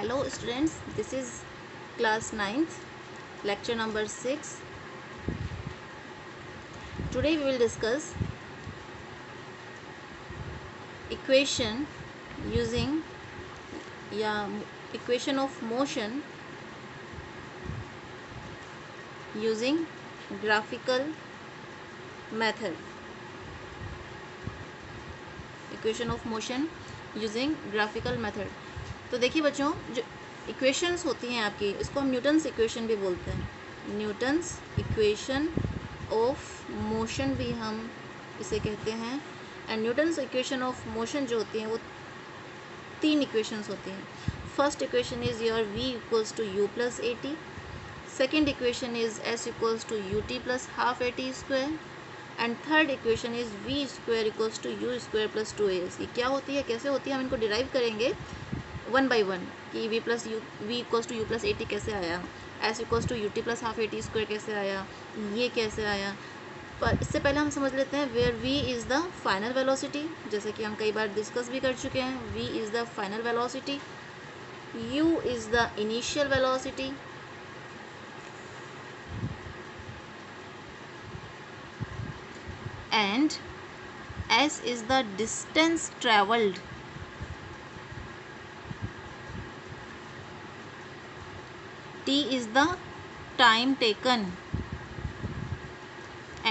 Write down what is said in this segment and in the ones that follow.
Hello students, this is class 9th, lecture number 6. Today we will discuss equation using equation of motion using graphical method. Equation of motion using graphical method. तो देखिए बच्चों, जो equations होती हैं आपकी, इसको हम न्यूटन्स इक्वेशन भी बोलते हैं। न्यूटन्स इक्वेशन ऑफ मोशन भी हम इसे कहते हैं। And Newton's equation of motion जो होती हैं वो तीन इक्वेशंस होती हैं। First equation is your v equals to u plus A T. Second equation is s equals to U T plus half A T square. And third equation is v square equals to U square plus 2as। ये क्या होती है, कैसे होती है, हम इनको derive करेंगे वन बाई वन कि v equals to U plus A T कैसे आया, s equals to U T plus half A T square कैसे आया, ये कैसे आया। पर इससे पहले हम समझ लेते हैं where v is the final velocity, जैसे कि हम कई बार डिस्कस भी कर चुके हैं। v is the final velocity, u is the initial velocity, and s is the distance traveled, t is the time taken,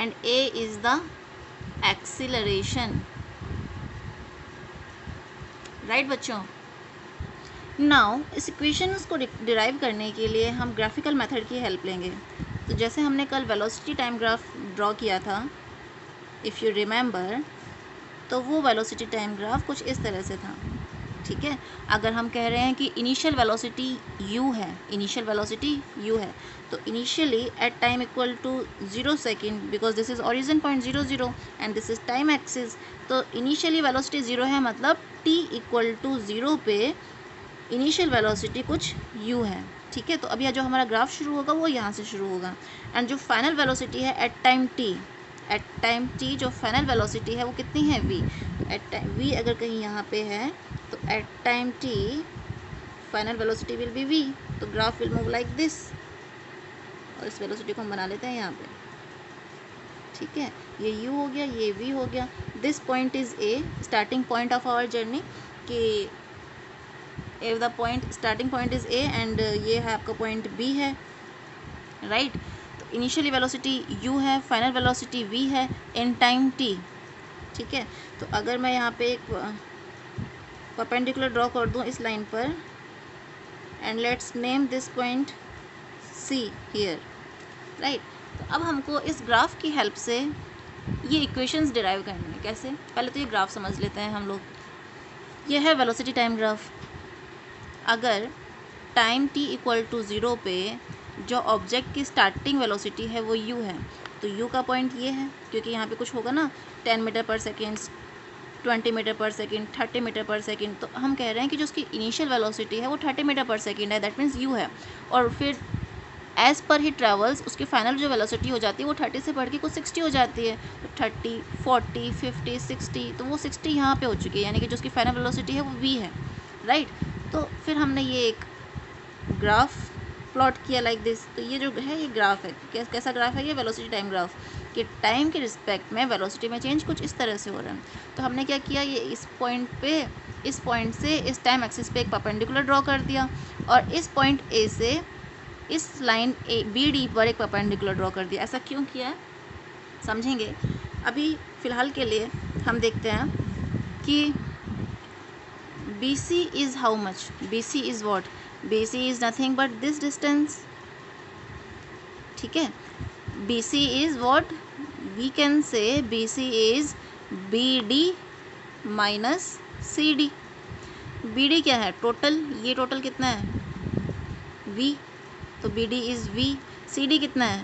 and a is the acceleration. Right बच्चों, now इस इक्वेशंस को डिराइव करने के लिए हम ग्राफिकल मेथड की help लेंगे। तो जैसे हमने कल वेलोसिटी टाइम ग्राफ ड्रॉ किया था, इफ़ यू रिमेंबर, तो वो वेलोसिटी टाइम ग्राफ कुछ इस तरह से था। ठीक है, अगर हम कह रहे हैं कि इनिशियल वेलोसिटी u है, इनिशियल वेलोसिटी u है, तो initially at time equal to 0 second, because this is origin point 0 0 and this is time axis, तो इनिशियली वेलोसिटी 0 है, मतलब t इक्वल टू 0 पे इनिशियल वेलोसिटी कुछ u है। ठीक है, तो अब यह जो हमारा ग्राफ शुरू होगा वो यहाँ से शुरू होगा। एंड जो फाइनल वेलोसिटी है एट टाइम t, जो फाइनल वेलोसिटी है वो कितनी है, v। एट टाइम v अगर कहीं यहाँ पे है तो at time t final velocity will be v, तो graph will move like this. और इस वेलोसिटी को हम बना लेते हैं यहाँ पे। ठीक है, ये u हो गया, ये v हो गया। This point is a, starting point of our journey, कि if the point starting point is a and ये है आपका पॉइंट b है, राइट। तो इनिशियली वेलोसिटी u है, फाइनल वेलोसिटी v है इन टाइम t। ठीक है, तो अगर मैं यहाँ पे एक परपेंडिकुलर ड्रॉ कर दूँ इस लाइन पर, and let's name this point c here, right. तो अब हमको इस ग्राफ की हेल्प से ये इक्वेशंस डिराइव करनी है। कैसे, पहले तो ये ग्राफ समझ लेते हैं हम लोग। ये है वेलोसिटी टाइम ग्राफ। अगर टाइम t इक्वल टू 0 पे जो ऑब्जेक्ट की स्टार्टिंग वेलोसिटी है वो u है, तो u का पॉइंट ये है, क्योंकि यहाँ पे कुछ होगा ना, 10 मीटर पर सेकेंड, 20 मीटर पर सेकेंड, 30 मीटर पर सेकेंड, तो हम कह रहे हैं कि जो उसकी इनिशियल वेलोसिटी है वो 30 मीटर पर सेकेंड है, दैट मीन्स u है। और फिर एज पर ही ट्रेवल्स उसकी फाइनल जो वेलोसिटी हो जाती है वो 30 से बढ़ के कुछ 60 हो जाती है, तो 30, 40, 50, 60, तो वो 60 यहाँ पे हो चुकी है, यानी कि जो उसकी फाइनल वेलोसिटी है वो v है, राइट। तो फिर हमने ये एक ग्राफ प्लॉट किया लाइक दिस। तो ये जो है ये ग्राफ है, कैसा ग्राफ है, ये वेलोसिटी टाइम ग्राफ, कि टाइम के रिस्पेक्ट में वेलोसिटी में चेंज कुछ इस तरह से हो रहा है। तो हमने क्या किया, ये इस पॉइंट से इस टाइम एक्सिस पे एक परपेंडिकुलर ड्रॉ कर दिया, और इस पॉइंट ए से इस लाइन बी डी पर एक परपेंडिकुलर ड्रॉ कर दिया। ऐसा क्यों किया है समझेंगे। अभी फ़िलहाल के लिए हम देखते हैं कि BC is how much? BC is what? BC is nothing but this distance. ठीक है, BC is what? We can say BC is BD minus CD. BD क्या है, टोटल, ये टोटल कितना है, V, तो BD is V। CD कितना है,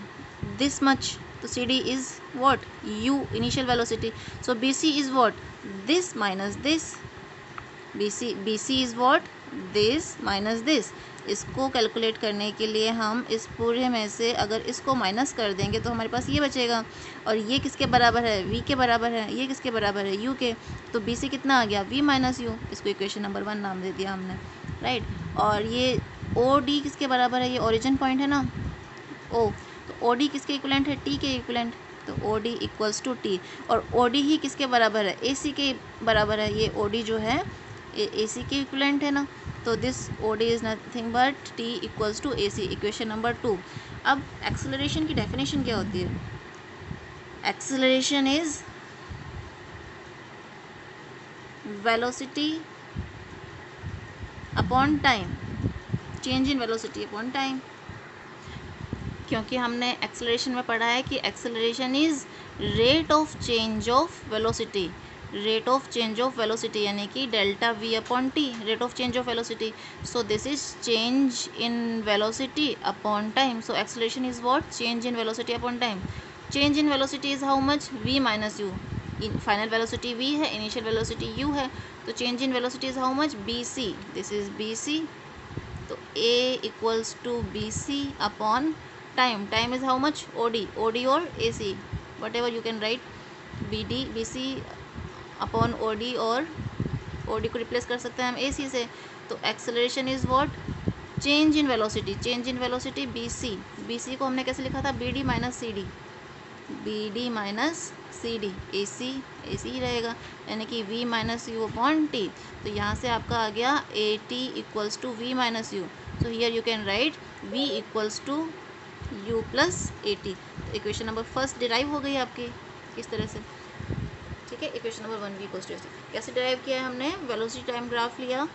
this much, तो CD is what, U, initial velocity. So BC is what, this minus this। BC is what, this minus this। इसको कैलकुलेट करने के लिए हम इस पूरे में से अगर इसको माइनस कर देंगे तो हमारे पास ये बचेगा, और ये किसके बराबर है, v के बराबर है, ये किसके बराबर है, u के। तो BC कितना आ गया, v माइनस यू। इसको इक्वेशन नंबर 1 नाम दे दिया हमने, राइट। और ये ओ डी किसके बराबर है, ये ओरिजिन पॉइंट है ना ओ, तो ओ डी किसके इक्वलेंट है, टी के इक्वलेंट, तो O D equals to T. और ओ डी ही किसके बराबर है, ए सी के बराबर है, ये ओ डी जो है ए सी के इक्वलेंट है ना, तो this O D is nothing but T equals to A C, equation number 2। अब एक्सेलरेशन की डेफिनेशन क्या होती है, acceleration is velocity upon time, change in velocity upon time, क्योंकि हमने एक्सेलरेशन में पढ़ा है कि acceleration is rate of change of velocity, rate of change of velocity यानी कि delta V upon T, rate of change of velocity. So this is change in velocity upon time, so acceleration is what, change in velocity upon time. Change in velocity is how much, v minus u, final velocity v है, initial velocity u है, तो change in velocity is how much, B C, this is B C, तो a equals to B C upon time, time is how much, O D और A C, whatever you can write, B C upon O D, और O D को replace कर सकते हैं हम ए C से, तो acceleration is what, change in velocity, change in velocity B C को हमने कैसे लिखा था, B D minus C D, B D minus C D, A C ही रहेगा, यानी कि v minus you upon T, तो यहाँ से आपका आ गया a t equals to v minus u, so here you can write v equals to u plus A T. तो इक्वेशन नंबर फर्स्ट डिराइव हो गई आपकी इस तरह से, ठीक है। Equation number 1 v equals to, कैसे डिराइव किया है हमने, वेलोसिटी टाइम ग्राफ लिया,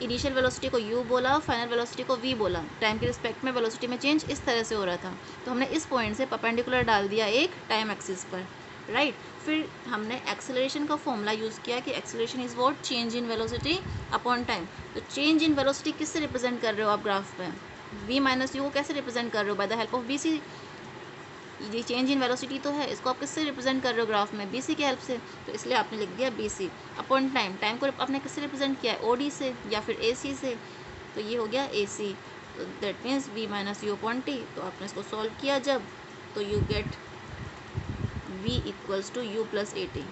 इनिशियल वेलोसिटी को u बोला, फाइनल वेलोसिटी को v बोला, टाइम के रिस्पेक्ट में वेलोसिटी में चेंज इस तरह से हो रहा था, तो हमने इस पॉइंट से परपेंडिकुलर डाल दिया एक टाइम एक्सिस पर, राइट। फिर हमने एक्सेलरेशन का फॉर्मूला यूज़ किया कि acceleration is what, change in velocity upon time, तो चेंज इन वेलोसिटी किससे रिप्रेजेंट कर रहे हो आप ग्राफ पे, v माइनस यू को कैसे रिप्रेजेंट कर रहे हो, by the help of B C, ये चेंज इन वेलोसिटी तो है, इसको आप किससे रिप्रेजेंट कर रहे हो ग्राफ में, BC के हेल्प से, तो इसलिए आपने लिख दिया BC अपॉन टाइम, टाइम को आपने किससे रिप्रेजेंट किया है, OD से या फिर AC से, तो ये हो गया AC, तो that means V minus you upon T, तो आपने इसको सॉल्व किया जब, तो you get V equals to U plus A T,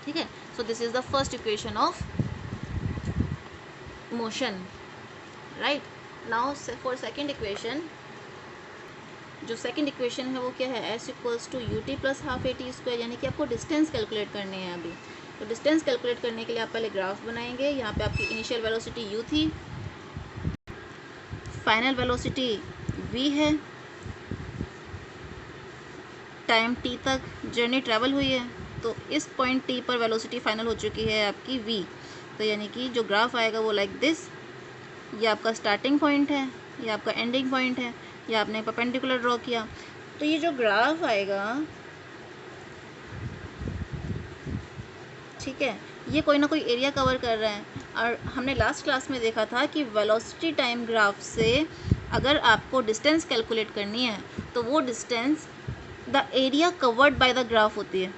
ठीक है। So this is the first equation of motion, right. Now for second equation, जो सेकंड इक्वेशन है वो क्या है, s equals to U T plus half A T square, यानी कि आपको डिस्टेंस कैलकुलेट करनी है अभी, तो डिस्टेंस कैलकुलेट करने के लिए आप पहले ग्राफ बनाएंगे, यहाँ पे आपकी इनिशियल वेलोसिटी u थी, फाइनल वेलोसिटी v है, टाइम t तक जर्नी ट्रैवल हुई है, तो इस पॉइंट t पर वेलोसिटी फाइनल हो चुकी है आपकी v, तो यानी कि जो ग्राफ आएगा वो लाइक दिस, ये आपका स्टार्टिंग पॉइंट है, ये आपका एंडिंग पॉइंट है, ये आपने परपेंडिकुलर ड्रॉ किया, तो ये जो ग्राफ आएगा, ठीक है, ये कोई ना कोई एरिया कवर कर रहा है, और हमने लास्ट क्लास में देखा था कि वेलोसिटी टाइम ग्राफ से अगर आपको डिस्टेंस कैलकुलेट करनी है तो वो distance the area covered by the graph होती है,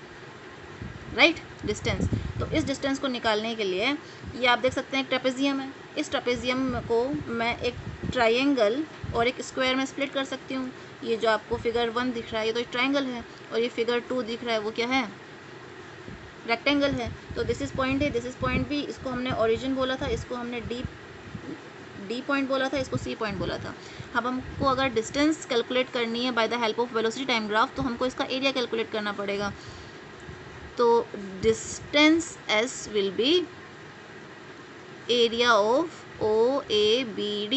राइट, डिस्टेंस। तो इस डिस्टेंस को निकालने के लिए ये आप देख सकते हैं एक ट्रेपेजियम है, इस ट्रेपेजियम को मैं एक ट्रायंगल और एक स्क्वायर में स्प्लिट कर सकती हूँ, ये जो आपको फिगर 1 दिख रहा है ये तो एक ट्रायंगल है, और ये फिगर 2 दिख रहा है वो क्या है, रेक्टेंगल है, तो this is point A, this is point B, इसको हमने ओरिजिन बोला था, इसको हमने डी पॉइंट बोला था, इसको सी पॉइंट बोला था। अब हमको अगर डिस्टेंस कैलकुलेट करनी है by the help of velocity time graph, तो हमको इसका एरिया कैलकुलेट करना पड़ेगा, तो distance S will be area of O A B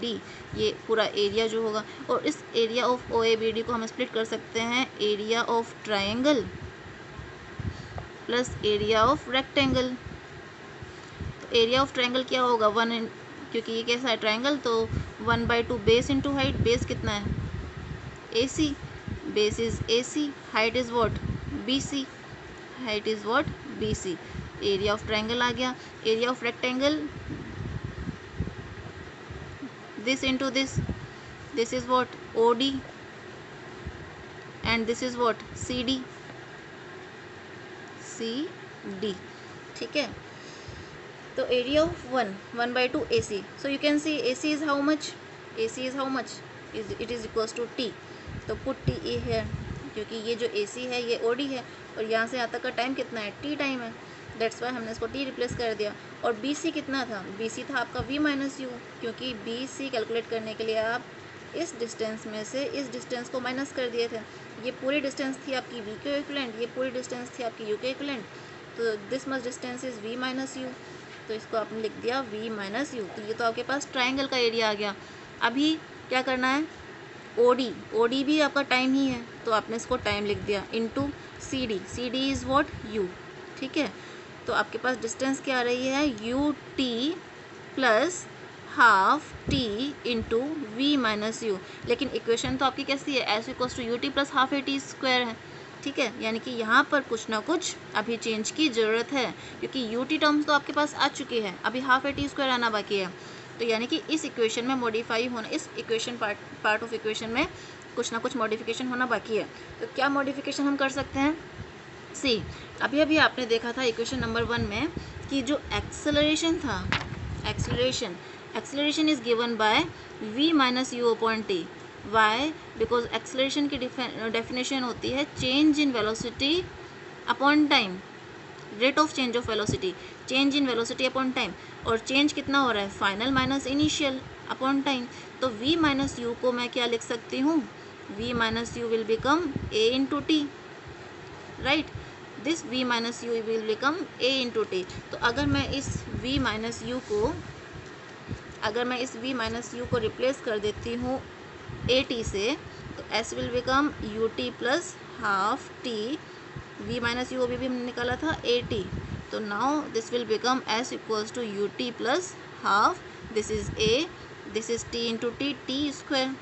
D, ये पूरा एरिया जो होगा, और इस area of O A B D को हम स्प्लिट कर सकते हैं area of triangle plus area of rectangle, तो एरिया ऑफ ट्रायंगल क्या होगा, 1, क्योंकि ये कैसा है ट्रायंगल, तो 1/2 बेस इंटू हाइट, बेस कितना है AC, base is AC, height is what BC, height is what BC, area of triangle आ गया, area of rectangle this into this is what OD and this is what CD, ठीक है। तो area of 1/2 AC, so you can see AC is how much, it is equals to T, तो put TE है, क्योंकि ये जो AC है ये OD है, और यहाँ से यहाँ तक का टाइम कितना है, T टाइम है, दैट्स वाई हमने इसको टी रिप्लेस कर दिया। और बी सी कितना था, बी सी था आपका वी माइनस यू, क्योंकि बी सी कैलकुलेट करने के लिए आप इस डिस्टेंस में से इस डिस्टेंस को माइनस कर दिए थे। ये पूरी डिस्टेंस थी आपकी वी के इक्विवेलेंट, ये पूरी डिस्टेंस थी आपकी यू के इक्विवेलेंट, तो this much distance is V minus U, तो इसको आपने लिख दिया वी माइनस यू। तो ये तो आपके पास ट्राइंगल का एरिया आ गया। अभी क्या करना है, ओडी, ओडी भी आपका टाइम ही है, तो आपने इसको टाइम लिख दिया into C D, C D is what, U, ठीक है। तो आपके पास डिस्टेंस क्या आ रही है, U T plus half T into V minus U. लेकिन इक्वेशन तो आपकी कैसी है, S equals to U T plus half A T square है, ठीक है। यानी कि यहाँ पर कुछ ना कुछ अभी चेंज की ज़रूरत है, क्योंकि यू टी टर्म्स तो आपके पास आ चुकी है, अभी हाफ ए टी स्क्वायर आना बाकी है। तो यानी कि इस इक्वेशन में मॉडिफाई होना, इस इक्वेशन पार्ट ऑफ इक्वेशन में कुछ ना कुछ मॉडिफिकेशन होना बाकी है। तो क्या मॉडिफिकेशन हम कर सकते हैं, सी अभी अभी आपने देखा था इक्वेशन नंबर 1 में कि जो एक्सेलरेशन था, acceleration is given by v minus you upon T. Why, because acceleration की डेफिनेशन होती है change in velocity upon time, rate of change of velocity, change in velocity upon time. और change कितना हो रहा है, final minus initial upon time. तो v minus U को मैं क्या लिख सकती हूँ, v minus U will become a into T, right. This v minus U will become a into T. तो अगर मैं इस v माइनस यू को रिप्लेस कर देती हूँ ए टी से, तो s will become U T plus half T, v minus U अभी भी हमने निकाला था ए टी, तो now this will become s equals to U T plus half, this is a, this is t into T square,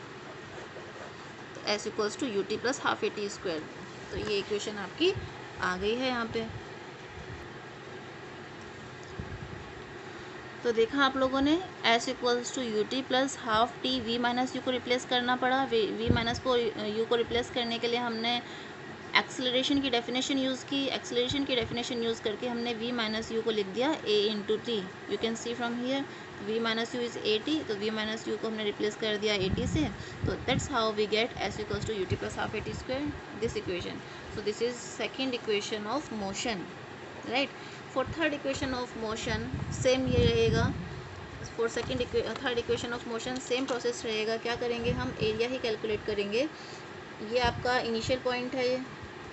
तो s equals to U T plus half A T square. तो ये equation आपकी आ गई है यहाँ पे। तो देखा आप लोगों ने, s equals to U T plus half T, V minus U को रिप्लेस करना पड़ा। वी माइनस को यू को रिप्लेस करने के लिए हमने एक्सेलरेशन की डेफिनेशन यूज़ की, एक्सेलरेशन की डेफिनेशन यूज़ करके हमने v माइनस यू को लिख दिया a into T. You can see from here v minus U is A T, तो v माइनस यू को हमने रिप्लेस कर दिया ए टी से। तो that's how we get s equals to U T plus half A T square, this equation. So this is second equation of motion, right. For third equation of motion same ये रहेगा, for third equation of motion same process रहेगा। क्या करेंगे हम, area ही calculate करेंगे। ये आपका initial point है, ये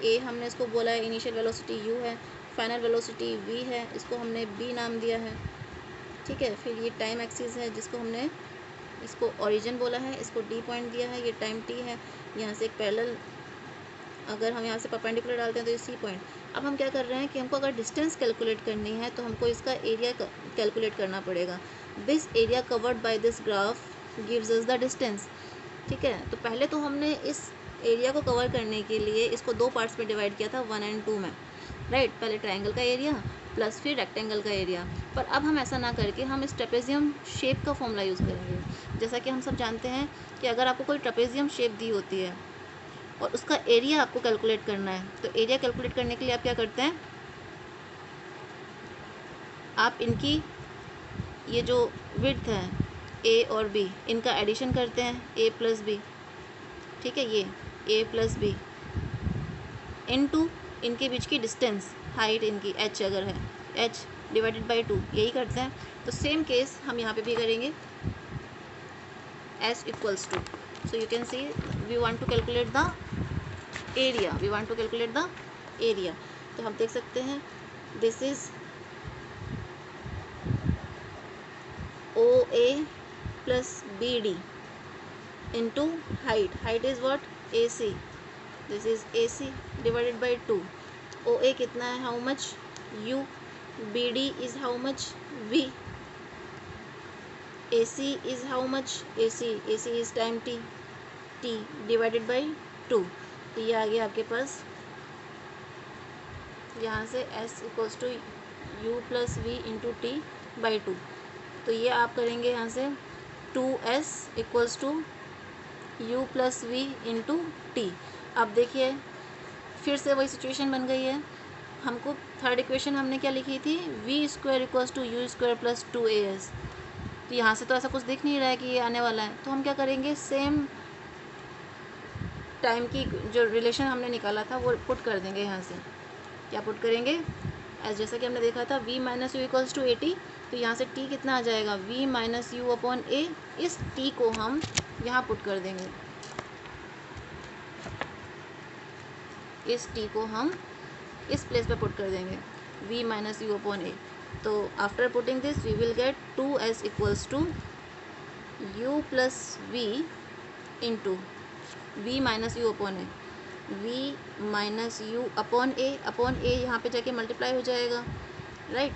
ए हमने इसको बोला है, इनिशियल वेलोसिटी u है, फाइनल वेलोसिटी v है, इसको हमने b नाम दिया है, ठीक है। फिर ये टाइम एक्सिस है जिसको हमने इसको ओरिजिन बोला है, इसको d पॉइंट दिया है, ये टाइम t है। यहाँ से एक पैरेलल, अगर हम यहाँ से परपेंडिकुलर डालते हैं तो ये c पॉइंट। अब हम क्या कर रहे हैं कि हमको अगर डिस्टेंस कैलकुलेट करनी है तो हमको इसका एरिया कैलकुलेट करना पड़ेगा। This area covered by this graph gives us the distance, ठीक है। तो पहले तो हमने इस एरिया को कवर करने के लिए इसको दो पार्ट्स में डिवाइड किया था, 1 और 2 में, राइट। पहले ट्रायंगल का एरिया प्लस फिर रेक्टेंगल का एरिया। पर अब हम ऐसा ना करके हम इस ट्रेपेजियम शेप का फॉर्मूला यूज़ करेंगे। जैसा कि हम सब जानते हैं कि अगर आपको कोई ट्रेपेजियम शेप दी होती है और उसका एरिया आपको कैलकुलेट करना है, तो एरिया कैलकुलेट करने के लिए आप क्या करते हैं, आप इनकी ये जो विड्थ है ए और बी, इनका एडिशन करते हैं, ए प्लस बी, ठीक है, ये a प्लस बी इनटू इनके बीच की डिस्टेंस, हाइट इनकी h अगर है, h डिवाइडेड बाई 2, यही करते हैं। तो सेम केस हम यहाँ पे भी करेंगे, s equals to, so you can see we want to calculate the area, तो हम देख सकते हैं this is OA plus BD into height is what, AC, this is AC divided by 2। OA कितना है, how much, U, BD is how much, V, AC is how much, AC is time T divided by 2। तो ये आ गया आपके पास यहाँ से S equals to U plus V into T by 2। तो ये आप करेंगे यहाँ से 2S equals to U plus V into T. अब देखिए फिर से वही सिचुएशन बन गई है। हमको थर्ड इक्वेशन हमने क्या लिखी थी, v square equals to U square plus 2as। तो यहाँ से तो ऐसा कुछ दिख नहीं रहा है कि ये आने वाला है, तो हम क्या करेंगे, सेम टाइम की जो रिलेशन हमने निकाला था वो पुट कर देंगे यहाँ से। क्या पुट करेंगे, एज जैसा कि हमने देखा था v minus U equals to A T, तो यहाँ से t कितना आ जाएगा v minus you upon A. इस t को हम यहाँ पुट कर देंगे, इस t को हम इस प्लेस पे पुट कर देंगे v minus you upon a. तो after putting this we will get 2s equals to u plus v into v minus you upon a, v minus you upon a यहाँ पे जाके मल्टीप्लाई हो जाएगा, right.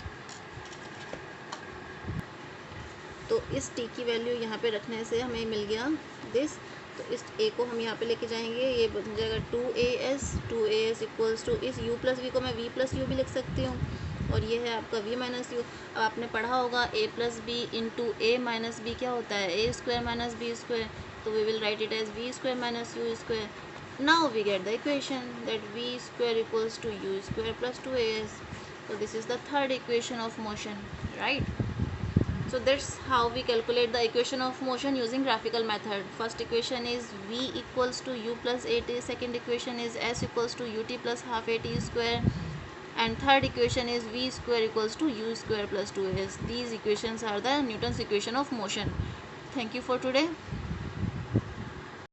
तो इस t की value यहाँ पे रखने से हमें मिल गया दिस। तो इस a को हम यहाँ पे लेके जाएंगे, ये बन जाएगा 2as इक्वल्स टू इस u प्लस वी को मैं v प्लस यू भी लिख सकती हूँ, और ये है आपका v माइनस यू। अब आपने पढ़ा होगा a plus b into a minus b क्या होता है, a square minus b square, तो we will write it as v square minus u square. Now we get the equation that v square equals to u square plus 2as. So this is the third equation of motion, right? So that's how we calculate the equation of motion using graphical method. First equation is v equals to u plus at. Second equation is s equals to ut plus half at square. And third equation is v square equals to u square plus 2as. These equations are the Newton's equation of motion. Thank you for today.